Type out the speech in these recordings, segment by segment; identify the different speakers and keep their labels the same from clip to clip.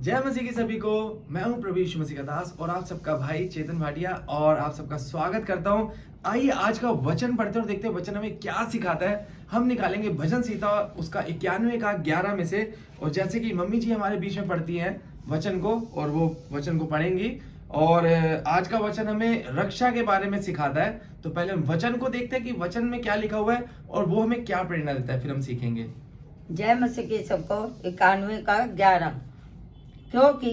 Speaker 1: जय मसीह की सभी को। मैं हूं प्रभु यीशु मसीह का दास और आप सबका भाई चेतन भाटिया और आप सबका स्वागत करता हूं। आइए आज का वचन पढ़ते हैं और देखते हैं वचन हमें क्या सिखाता है। हम निकालेंगे भजन संहिता उसका 91 का 11 में से, और जैसे कि मम्मी जी हमारे बीच में पढ़ती हैं वचन को और वो वचन को पढ़ेंगी। और आज का वचन हमें रक्षा के बारे में सिखाता है। तो पहले हम वचन को देखते हैं कि वचन में क्या लिखा हुआ है और वो हमें क्या प्रेरणा देता है, फिर हम सीखेंगे।
Speaker 2: जय मसीह की सबको 91 का 11। क्योंकि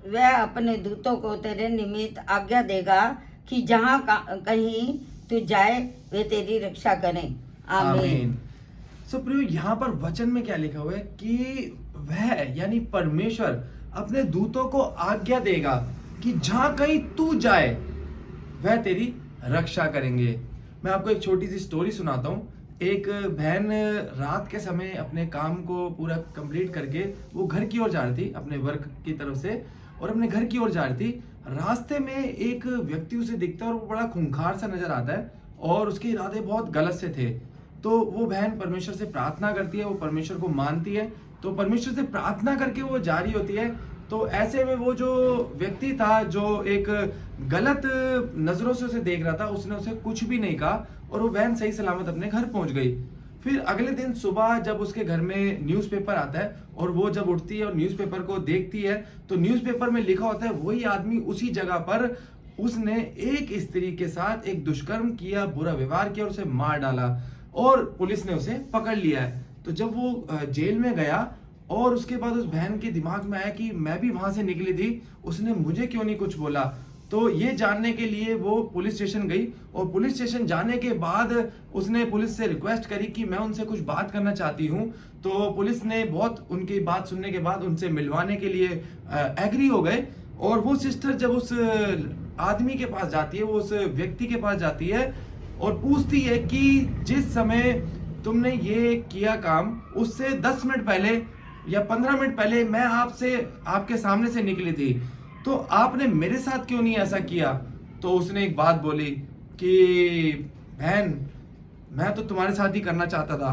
Speaker 2: वह अपने दूतों को तेरे निमित्त आज्ञा देगा कि जहाँ कहीं तू जाए वे तेरी रक्षा करें। आमीन।
Speaker 1: सो प्रियो, यहाँ पर वचन में क्या लिखा हुआ है कि वह यानी परमेश्वर अपने दूतों को आज्ञा देगा कि जहां कहीं तू जाए वह तेरी रक्षा करेंगे। मैं आपको एक छोटी सी स्टोरी सुनाता हूँ। एक बहन रात के समय अपने काम को पूरा कंप्लीट करके वो घर की ओर जा रही थी अपने वर्क की तरफ से, और अपने घर की ओर जा रही थी। रास्ते में एक व्यक्ति उसे दिखता है और वो बड़ा खूंखार सा नजर आता है और उसके इरादे बहुत गलत से थे। तो वो बहन परमेश्वर से प्रार्थना करती है, वो परमेश्वर को मानती है। तो परमेश्वर से प्रार्थना करके वो जारी होती है। तो ऐसे में वो जो व्यक्ति था जो एक गलत नजरों से उसे देख रहा था, उसने उसे कुछ भी नहीं कहा और वो बहन सही सलामत अपने घर पहुंच गई। फिर अगले दिन सुबह जब उसके घर में न्यूज़पेपर आता है और वो जब उठती है और न्यूज़पेपर को देखती है तो न्यूज़पेपर में लिखा होता है वही आदमी उसी जगह पर उसने एक स्त्री के साथ एक दुष्कर्म किया, बुरा व्यवहार किया और उसे मार डाला और पुलिस ने उसे पकड़ लिया है। तो जब वो जेल में गया और उसके बाद उस बहन के दिमाग में आया कि मैं भी वहां से निकली थी, उसने मुझे क्यों नहीं कुछ बोला। तो ये जानने के लिए वो पुलिस स्टेशन गई और पुलिस स्टेशन जाने के बाद उसने पुलिस से रिक्वेस्ट करी कि मैं उनसे कुछ बात करना चाहती हूँ। तो पुलिस ने बहुत उनकी बात सुनने के बाद उनसे मिलवाने के लिए एग्री हो गए। और वो सिस्टर जब उस आदमी के पास जाती है, वो उस व्यक्ति के पास जाती है और पूछती है कि जिस समय तुमने ये किया काम उससे 10 मिनट पहले या 15 मिनट पहले मैं आपके सामने से निकली थी, तो आपने मेरे साथ क्यों नहीं ऐसा किया। तो उसने एक बात बोली कि बहन, मैं तो तुम्हारे साथ ही करना चाहता था,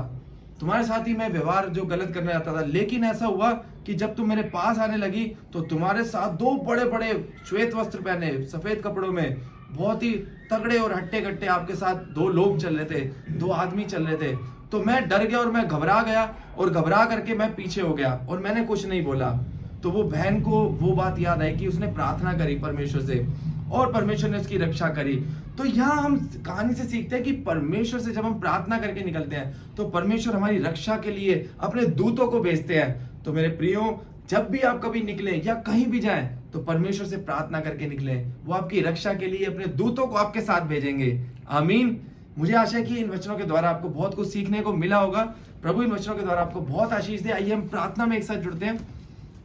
Speaker 1: तुम्हारे साथ ही मैं व्यवहार जो गलत करना चाहता था, लेकिन ऐसा हुआ कि जब तुम मेरे पास आने लगी तो तुम्हारे साथ दो बड़े बड़े श्वेत वस्त्र पहने सफेद कपड़ों में बहुत ही तगड़े और हट्टे कट्टे आपके साथ दो लोग चल रहे थे, दो आदमी चल रहे थे। तो मैं डर गया और मैं घबरा गया और घबरा करके मैं पीछे हो गया और मैंने कुछ नहीं बोला। तो वो बहन को वो बात याद आई कि उसने प्रार्थना करी परमेश्वर से और परमेश्वर ने उसकी रक्षा करी। तो यहाँ हम कहानी से सीखते हैं कि परमेश्वर से जब हम प्रार्थना करके निकलते हैं तो परमेश्वर हमारी रक्षा के लिए अपने दूतों को भेजते हैं। तो मेरे प्रियो, जब भी आप कभी निकले या कहीं भी जाएं तो परमेश्वर से प्रार्थना करके निकले, वो आपकी रक्षा के लिए अपने दूतों को आपके साथ भेजेंगे। आमीन। मुझे आशा है कि इन वचनों के द्वारा आपको बहुत कुछ सीखने को मिला होगा। प्रभु इन वचनों के द्वारा आपको बहुत आशीष दे। आइए हम प्रार्थना में एक साथ जुड़ते हैं।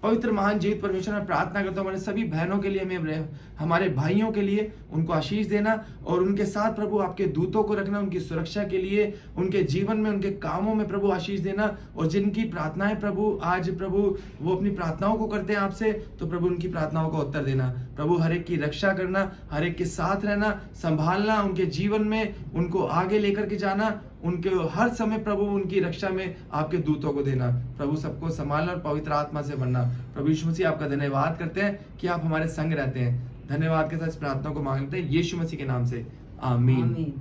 Speaker 1: पवित्र महान जीवित परमेश्वर, मैं प्रार्थना करता हूँ हमारे सभी बहनों के लिए, हमारे भाइयों के लिए उनको आशीष देना और उनके साथ प्रभु आपके दूतों को रखना, उनकी सुरक्षा के लिए, उनके जीवन में, उनके कामों में प्रभु आशीष देना। और जिनकी प्रार्थनाएं प्रभु आज प्रभु वो अपनी प्रार्थनाओं को करते हैं आपसे, तो प्रभु उनकी प्रार्थनाओं का उत्तर देना। प्रभु हर एक की रक्षा करना, हर एक के साथ रहना, संभालना, उनके जीवन में उनको आगे लेकर के जाना, उनके हर समय प्रभु उनकी रक्षा में आपके दूतों को देना। प्रभु सबको संभालना और पवित्र आत्मा से भरना। प्रभु यीशु मसीह आपका धन्यवाद करते हैं कि आप हमारे संग रहते हैं। धन्यवाद के साथ इस प्रार्थना को मांगते हैं यीशु मसीह के नाम से। आमीन।